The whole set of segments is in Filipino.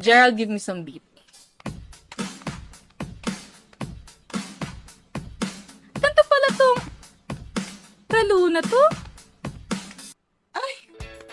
Gerald, give me some beat. Ganto pala tong Luna to?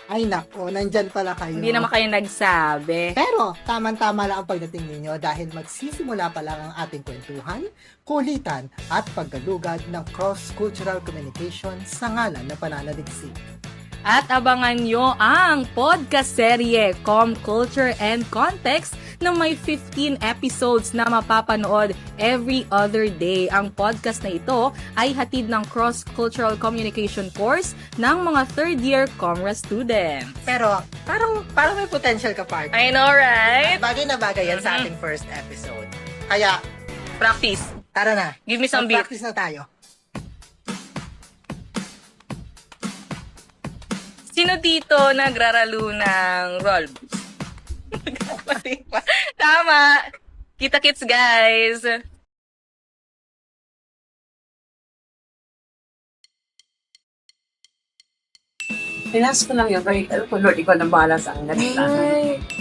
Ay nako, nandyan pala kayo. Hindi naman kayo nagsabi. Pero, tamang-tama lang ang pagdating ninyo dahil magsisimula pa lang ang ating kwentuhan, kulitan, at paggalugad ng cross-cultural communication sa ngalan ng pananaliksik. At abangan nyo ang podcast serye Com Culture and Context na may 15 episodes na mapapanood every other day. Ang podcast na ito ay hatid ng Cross-Cultural Communication course ng mga third-year Comra students. Pero, parang may potential ka, partner. I know, right? Bagay na bagay yan sa ating first episode. Kaya, Practice. tara na. Give me some beat. Mag-practice na tayo. Sino dito nagraralo ng rollbus? Tama! Kita-kits, guys! Pinas ko lang yun. Pero alam ko, Lord, ikaw nang bahala sa akin.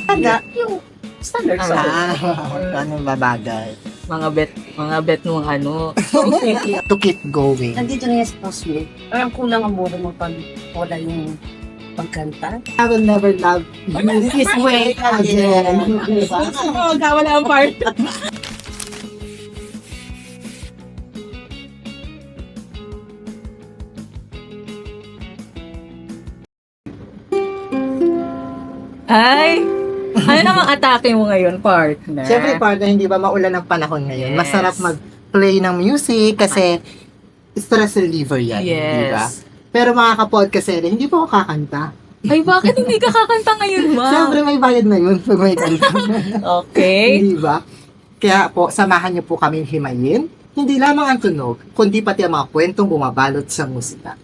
Tanda. Yung standard sa Anong babagay? Mga bet nung ano. To keep going. Nandito na yung supposed me. Alam ko lang ang mura mo pag wala yung pagkanta. I will never love you this way again. Wala ang part. Ay! Ano namang atake mo ngayon, partner? Siyempre, partner, hindi ba maulan ang panahon ngayon? Yes. Masarap mag-play ng music kasi stress reliever yan, di ba? Yes. Pero mga kapodcast hindi po ako kakanta. Ay, bakit hindi ka kakanta ngayon, ma? Siyempre, may bayad na yun pag may kanta. Okay. Di ba? Kaya po, samahan niyo po kami himayin. Hindi lamang ang tunog, kundi pati ang mga kwentong bumabalot sa musika.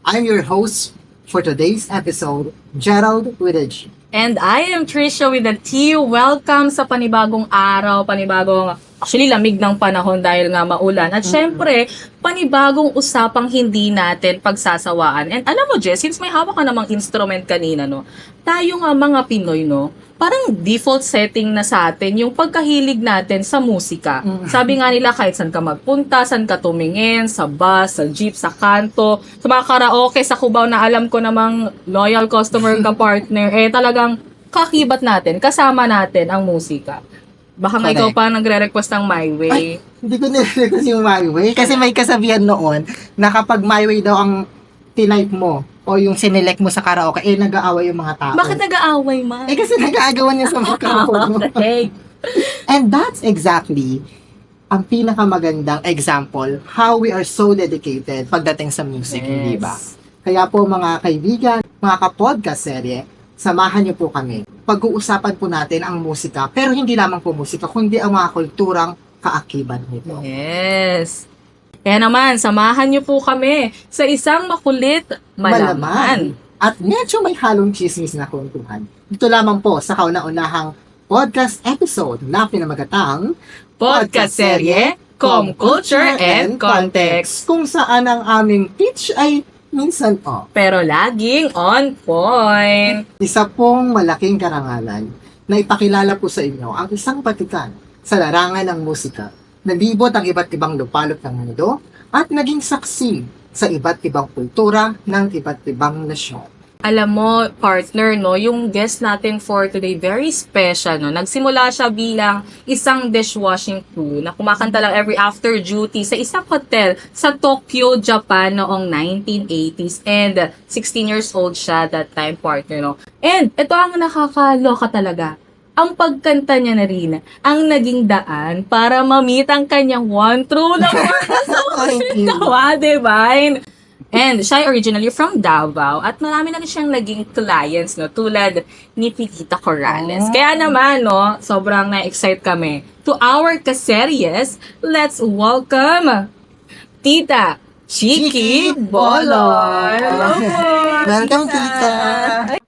I'm your host for today's episode, Gerald with a G. And I am Trisha with a T. Welcome sa panibagong araw, panibagong, actually lamig ng panahon dahil nga maulan. At syempre, panibagong usapang hindi natin pagsasawaan. And alam mo, Jess, since may hawak ka namang instrument kanina, no, tayo nga mga Pinoy, no, parang default setting na sa atin yung pagkahilig natin sa musika. Sabi nga nila, kahit saan ka magpunta, saan ka tumingin, sa bus, sa jeep, sa kanto, sa mga karaoke, sa Cubao na alam ko namang loyal customer ka partner, talagang kakibat natin, kasama natin ang musika. Baka nga ikaw Correct. pa nagre-request ng My Way. Hindi ko nire-request yung My Way kasi may kasabihan noon na kapag My Way daw ang tinype mo o yung sinelect mo sa karaoke, nag-aaway yung mga tao. Bakit nag-aaway, ma? Kasi nag-aagawan niya sa microphone mo. Hey. And that's exactly ang pinakamagandang example how we are so dedicated pagdating sa music, hindi ba? Kaya po mga kaibigan, mga kapodcast serye, samahan niyo po kami. Pag-uusapan po natin ang musika, pero hindi lamang po musika, kundi ang mga kulturang kaakibat nito. Yes. Kaya naman, samahan niyo po kami sa isang makulit, malaman. At medyo may halong chismis na kwentuhan. Dito lamang po sa kauna-unahang podcast episode na pinamagatang Podcast serye, Com Culture and Context. kung saan ang aming pitch ay minsan Pero laging on point. isa pong malaking karangalan na ipakilala po sa inyo ang isang batikan sa larangan ng musika. Nalibot ang iba't ibang lupalop ng mundo at naging saksi sa iba't ibang kultura ng iba't ibang nasyon. Alam mo, partner, no, yung guest natin for today, very special, no. Nagsimula siya bilang isang dishwashing crew na kumakanta lang every after duty sa isang hotel sa Tokyo, Japan noong 1980s. And 16 years old siya that time, partner, no. And ito ang nakakaloka talaga. Ang pagkanta niya na rin ang naging daan para ma-meet ang kanyang one true love sa Thank you. musika, divine. And siya ay originally from Davao at marami na rin siyang naging clients, no, tulad ni Pitita Corrales. Kaya naman, no, sobrang na-excite kami. To our kaseries, let's welcome Tita Chiki Bolor. Hello po, Welcome, tita. tita.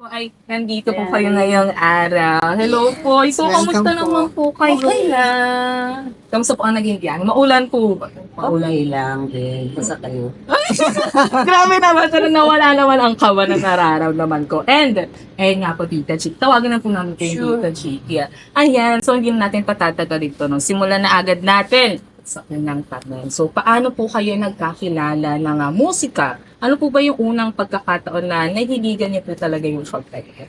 Ay, nandito po kayo ngayong araw. Hello po. So, Welcome kamusta po. naman po kayo? Okay lang. Kamusta po ang naging diyan? Maulan po ba? Maulan. Okay lang din. Basta kayo. Grabe naman. Pero nawala naman ang kawan na nararamdaman ko. And, ayun nga po, Tita Chiki. Tawagan na po namin kayo, Sure. Tita Chiki. Ayan. So, hindi na natin patatagal dito. No? Simulan na agad natin sa unang tanong. So, paano po kayo nagkakilala ng musika? Ano po ba yung unang pagkakataon na nahiligan niyo po talaga yung pagkakita?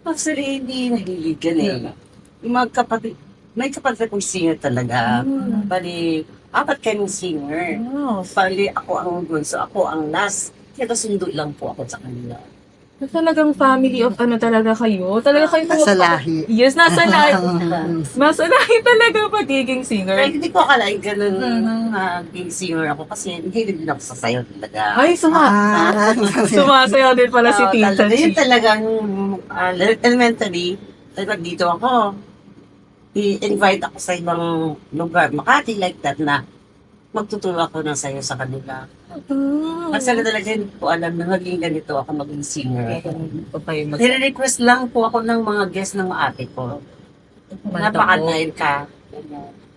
Actually, hindi nahiligan eh. Yung mga kapatid, may kapatid akong singer talaga. Bali, 4 kaming singer. Bali, ako ang bunso, ako ang last. Kaya sundo lang po ako sa kanila. Talagang family of ano talaga kayo? Talaga kayo Nasa lahi. Yes, nasa lahi. Nasa lahi talaga pagiging singer. Kaya hindi ko akalain ganun Mhm. maging singer ako kasi hindi din ako sa sayo talaga. Ay, sumasayaw din pala si Oo, Tita talaga, yun Chi. talagang elementary, talagang dito ako. I-invite ako sa ibang lugar, Makati like that na magtuturo ako ng sayo sa kanila. Kasi talaga hindi ko alam na maging ganito ako maging singer. Nire-request lang po ako ng mga guest ng ate ko. Napakadahil ka.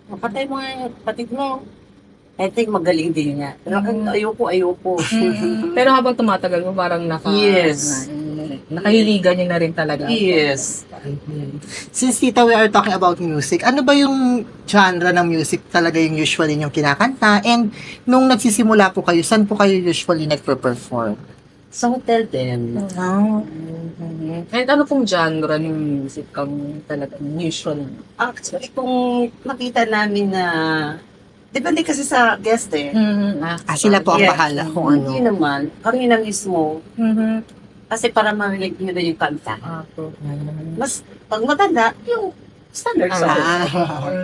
Napatay mo nga yung kapatid mo. I think magaling din niya. Pero ayoko. Pero habang tumatagal mo, parang Yes. nakahiligan niyo na rin talaga. Yes. Since tita, we are talking about music, ano ba yung genre ng music talaga yung usually yung kinakanta? And nung nagsisimula po kayo, saan po kayo usually nagpe-perform? Sa hotel din. And ano pong genre ng music ang talaga usual? Actually, kung makita namin na depende kasi sa guest eh. Sila po ang Yes. bahala kung Hindi ano. naman. Kami na mismo. Kasi para marinig nyo na yung kanta. Mas, pag matanda, yung standard song.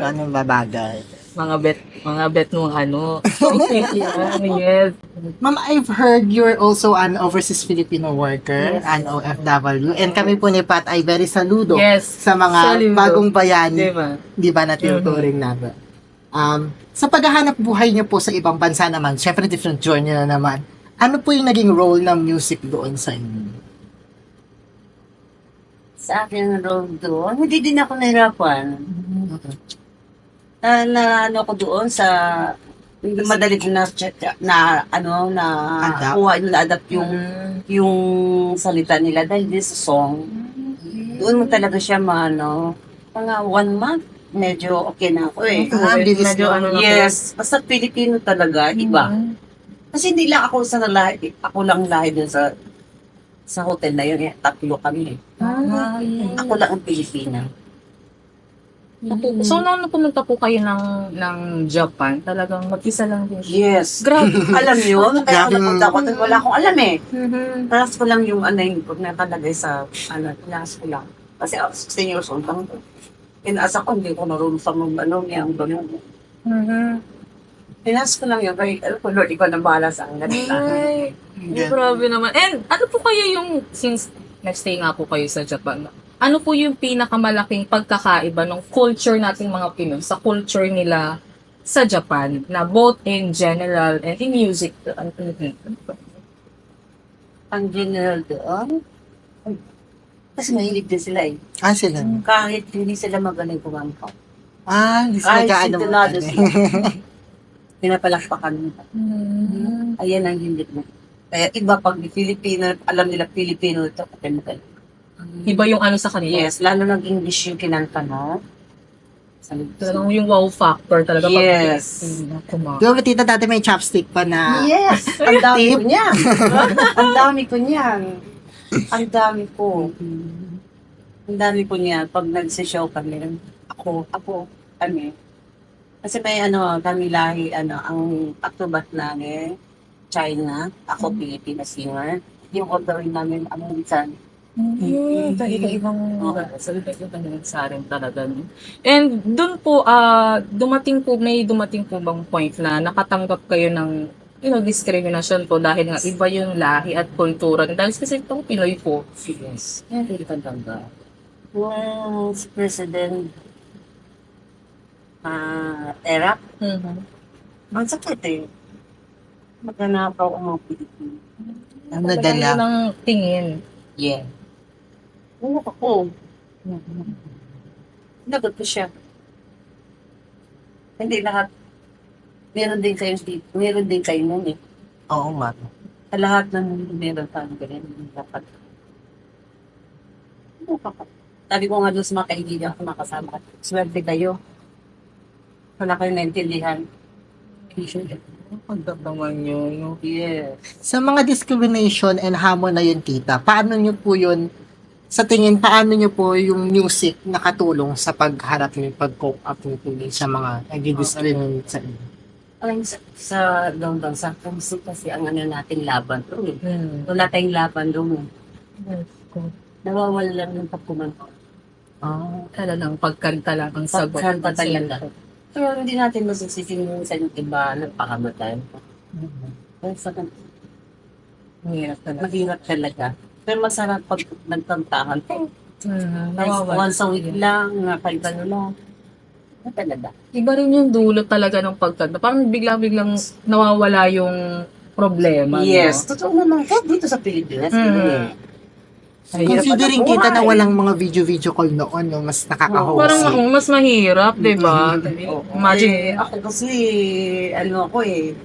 Ano babagay? Mga bet nung ano. Yes. Ma'am, I've heard you're also an overseas Filipino worker, Yes. an OFW, and kami po ni Pat ay very saludo Yes. sa mga Saludo. bagong bayani, Diba? di ba, na tinuturing natin. Sa paghahanap buhay niyo po sa ibang bansa naman, syempre different journey na naman, ano po yung naging role ng music doon sa inyo? Sa akin ang role doon, hindi din ako nahirapan. Na ano ko doon sa madali ko na Adapt. kuha na-adapt yung salita nila dahil din sa song. Doon mo talaga siya mga 1 month, medyo okay na ako eh. Bilis Medyo mo. ano na po. Yes, basta Pilipino talaga, iba. Kasi hindi lang ako ako lang lahi dun sa hotel na yun, 3 kami. Ako lang ang Pilipina. So, nung pumunta po kayo ng Japan, talagang mag-isa lang din siya. Yes. Grabe. Alam niyo, kaya ako Grabe. napunta ako dun, wala akong alam eh. Mhm. Taras ko lang yung pag nakalagay sa, taras ko lang. Kasi 16 years old lang ko. Inaasa ko, hindi ko marunong sa yung ganun. Tinas ko lang yun, kaya alam ko, Lord, ikaw nang bahala sa ang ganito. Ay, grabe naman. And ano po kayo yung, since nag-stay nga po kayo sa Japan, ano po yung pinakamalaking pagkakaiba ng culture nating mga Pinoy sa culture nila sa Japan, na both in general and in music? Ang general doon, kasi mahilig din sila eh. Sila. Kahit hindi sila magaling kumanta. Hindi sila Kahit gaano. sintonado sila. Pinapalakpakan nila. Ayan ang hindi mo. Kaya iba pag Filipino, alam nila Filipino ito. Iba yung ano sa kanila. Yes, lalo nang English yung kinanta mo. Talagang yung wow factor talaga. Yes. Di ba, tita, dati may chopstick pa na. Yes! Ang dami ko niyan. Ang dami ko niyan. Ang dami ko. Ang dami ko niyan. Pag nagsishow kami, kami. Kasi may kami lahi, ang aktubat namin, China, ako Filipina singer. Yung ordering namin, American. Iba-ibang salita yung sa rin talaga. No? And doon po, may dumating po bang point na nakatanggap kayo ng discrimination po dahil nga iba yung lahi at kultura. Dahil kasi itong Pinoy po. Yes. Yan, hindi ka tanda. Yung si President Erap, ang sakit eh. Magnanakaw ang mga Pilipino. Ang Talagang nadala. yun ang tingin. Yeah. Ano ako? Lagot ko siya. Hindi lahat. Meron din kayo nun eh. Oo, ma. Sa lahat ng mundo meron tayong ganyan. Dapat. Ano ka pa? Sabi ko nga doon sa mga kaibigan ko nakasama. Swerte kayo. Wala kayong naintindihan. Ang naman yun. No? Yes. Sa mga discrimination and hamon na yun, tita, paano nyo po yun, sa tingin, paano nyo po yung music nakatulong sa pagharap nyo, pag-cope up nyo po yun sa mga nag-discriminate sa inyo? Alam mo, sa downtown, sa music kasi ang ano natin laban doon. Wala tayong laban doon. Nawawala lang ng pagkuman. Talagang pagkanta lang ang sagot. Pagkanta talaga. Pero hindi natin masisising sa yung iba nagpakamatay. Mahirap talaga. Mahirap talaga. Pero masarap pag nagkantahan. Nawawala. Once a week lang, nakaiba lang. Ano talaga? Iba rin yung dulot talaga ng pagkanta. Parang biglang-biglang nawawala yung problema. Yes, totoo naman. Kahit dito sa Pilipinas. Considering kita na walang mga video-video call noon, no, mas No? nakaka-host. Parang mas mahirap, di ba? Imagine. Ako kasi, ano ako eh,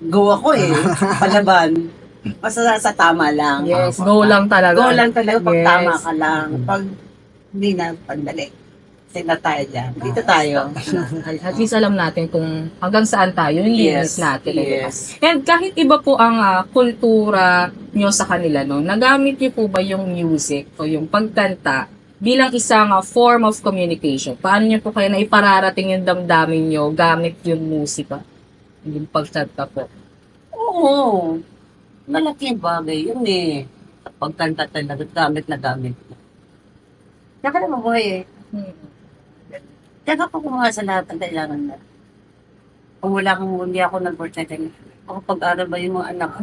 go ako eh, palaban. Basta sa tama lang. Yes, go lang talaga. Go lang talaga pag Yes. tama ka lang. Pag hindi na, pandali. Sila tayo dyan. Dito tayo. At least alam natin kung hanggang saan tayo, yung limits natin. di ba? Yes. And kahit iba po ang kultura nyo sa kanila, no, nagamit nyo po ba yung music o yung pagkanta bilang isang form of communication? Paano nyo po kaya na ipararating yung damdamin nyo gamit yung musika? Yung pagkanta po. Oo. Malaking bagay yun eh. Pagkanta talaga, gamit na gamit. Kaya ka na mabuhay eh. Kaya ka kumuha sa lahat ng kailangan na. Kung wala kang hindi ako nag-work na tayo, ako pag-aral ba yung mga anak ko?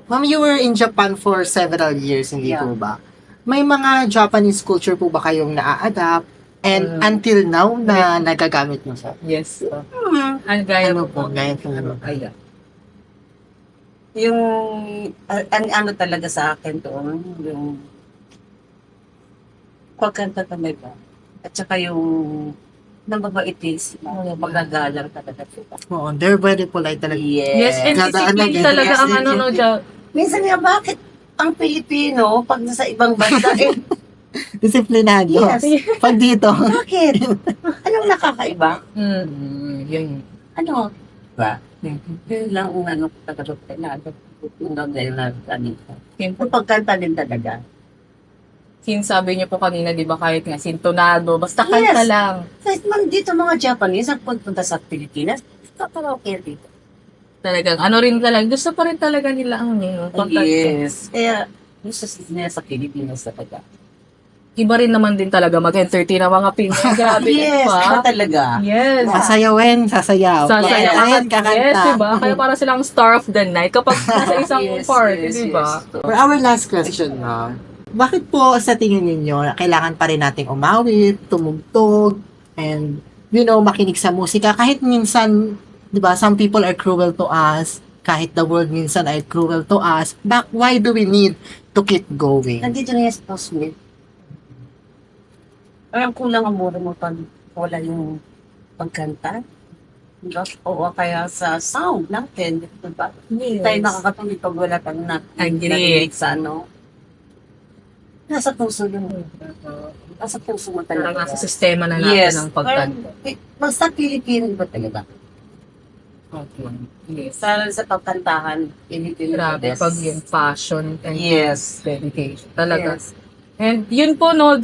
Ma'am, you were in Japan for several years, hindi Yeah. po ba? May mga Japanese culture po ba kayong na-adapt? And until now, na nagagamit mo siya? Yes. Ang gaya Ano po. po? Gaya po ano? Ayan. Yung, ano talaga sa akin to, yung pagkanta talaga. At saka yung nababaitis, magagalang talaga sila. Oo, they're very polite talaga. Yes, and Dadaan discipline lang, talaga yes, ang yes, ano, no, yes. Minsan nga, bakit ang Pilipino, pag nasa ibang bansa, Disiplinado. yes, Pag dito, bakit? Anong nakakaiba? Yun. Ano? Ba? Yun lang ang ano ko talaga kailangan. Yung dahil na kanina. Yun po. Yung pagkanta din talaga. Sinasabi niyo po kanina, di ba, kahit nga sintonado, basta kanta Yes. lang. Kahit man dito mga Japanese, ang pagpunta sa Pilipinas, karaoke dito. Talagang, ano rin talaga, gusto pa rin talaga nila ang pagkanta. Yes. Kaya, gusto nila sa Pilipinas talaga. Iba rin naman din talaga mag-entertain ang mga Pinoy. Grabe, di Yes, ba? iba talaga. Yes. sasayawin, sasayaw. Sasayaw. Kakanta, kakanta. Yes, di ba? Kaya para silang star of the night kapag nasa isang Yes, party, yes, di ba? yes. For our last question, bakit po sa tingin ninyo kailangan pa rin nating umawit, tumugtog, and, makinig sa musika? Kahit minsan, di ba, some people are cruel to us, kahit the world minsan ay cruel to us, why do we need to keep going? Nandito na yung spouse mo. Parang kulang ang mura mo pag wala yung pagkanta. Diba? O kaya sa sound natin. Diba? Hindi tayo nakakatuloy pag wala kang Agree. narinig sa ano. Nasa puso yun. Nasa puso mo Talagang talaga. nasa sistema na natin ang pagkanta. Parang, basta Pilipino ba talaga? Okay. Yes. Sa pagkantahan, Pilipino. Grabe, yes. pag yung passion and Yes. dedication. Talaga. Yes. And yun po, no,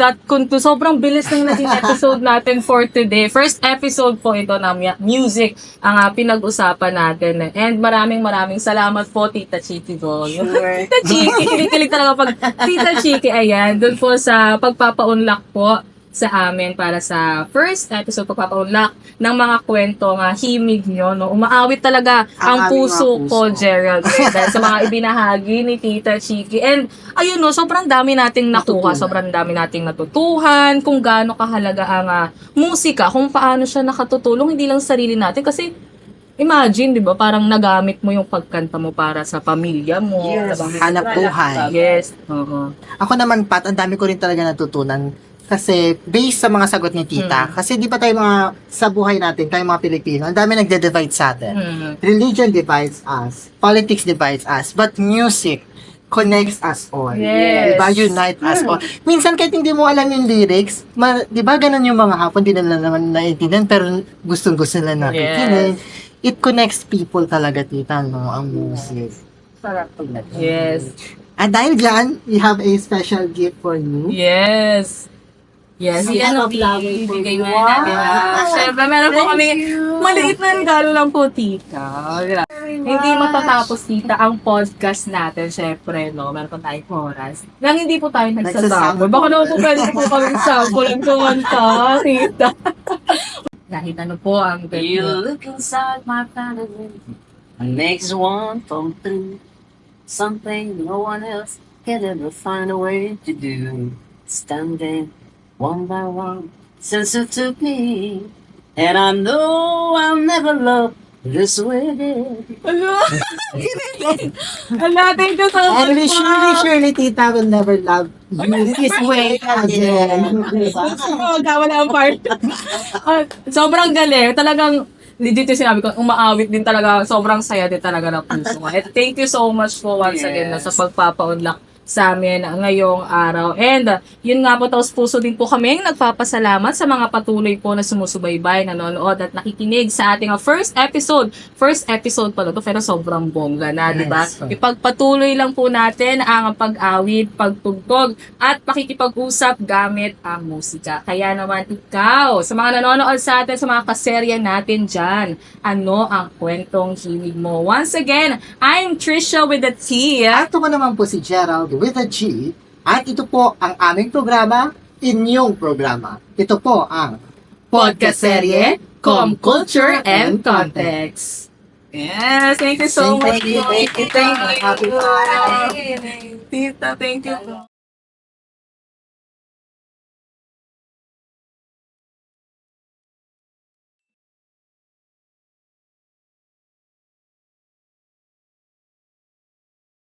sobrang bilis ng naging episode natin for today. First episode po ito ng music ang pinag-usapan natin. And maraming salamat po, Tita Chiki po. Sure. Tita Chiki, kinikilig talaga pag Tita Chiki, ayan, doon po sa pagpapaunlak po sa amin para sa first episode, pagpapaunlak ng mga kwento nga himig nyo, no? Umaawit talaga ang Ang aming puso mga ko, puso. Gerald, dahil sa mga ibinahagi ni Tita Chiki. And, ayun, no, sobrang dami nating nakuha, Natutunan. sobrang dami nating natutuhan, kung gaano kahalaga ang musika, kung paano siya nakatutulong, hindi lang sa sarili natin, kasi imagine, di ba, parang nagamit mo yung pagkanta mo para sa pamilya mo. Yes. sa mga- Hanap buhay. Yes. Oo. Ako naman, Pat, ang dami ko rin talaga natutunan. Kasi, based sa mga sagot ni Tita, kasi di ba tayo mga, sa buhay natin, tayo mga Pilipino, ang dami nagde-divide sa atin. Religion divides us, politics divides us, but music connects us all. Yes. Diba? Unite us all. Minsan kahit hindi mo alam yung lyrics, diba ganun yung mga hapon, di nila naman naiintindihan, pero gustong-gusto nila nakikinig. It connects people talaga, Tita, no? Ang music. Sarap pag Yes. At dahil dyan, we have a special gift for you. Yes. Yes, yan ang ibigay mo na natin. Siyempre, meron po kami maliit na regalo lang po, tita. Hindi matatapos, tita, ang podcast natin, syempre, no? Meron pa tayong oras. Nang hindi po tayo nagsasample. Baka naman po pwede po kami sample ang kumanta, tita. Kahit ano po ang You ganyan. look inside my fantasy and makes one come through. Something no one else can ever find a way to do. Standing one by one since you took me. And I know I'll never love this way again. Ala, thank you so much. And we surely, Tita will never love you this way again. Wala ang part. Sobrang galing. Talagang, legit yung sinabi ko, umaawit din talaga. Sobrang saya din talaga ng puso ko. And thank you so much po once again no, sa pagpapaunlak sa amin ngayong araw. And yun nga po, taos puso din po kami nagpapasalamat sa mga patuloy po na sumusubaybay, nanonood at nakikinig sa ating first episode. First episode pala to, pero sobrang bongga na, di ba? Yes. Ipagpatuloy lang po natin ang pag-awit, pagtugtog, at pakikipag-usap gamit ang musika. Kaya naman ikaw, sa mga nanonood sa atin, sa mga kaserya natin dyan, ano ang kwentong hilig mo? Once again, I'm Trisha with a T. At ako naman po si Gerald with a G. At ito po ang aming programa, inyong programa. Ito po ang Podcast serye, Com Culture and Context. Yes, thank you so much. Thank you. Thank you. Happy Friday. Tita, thank you.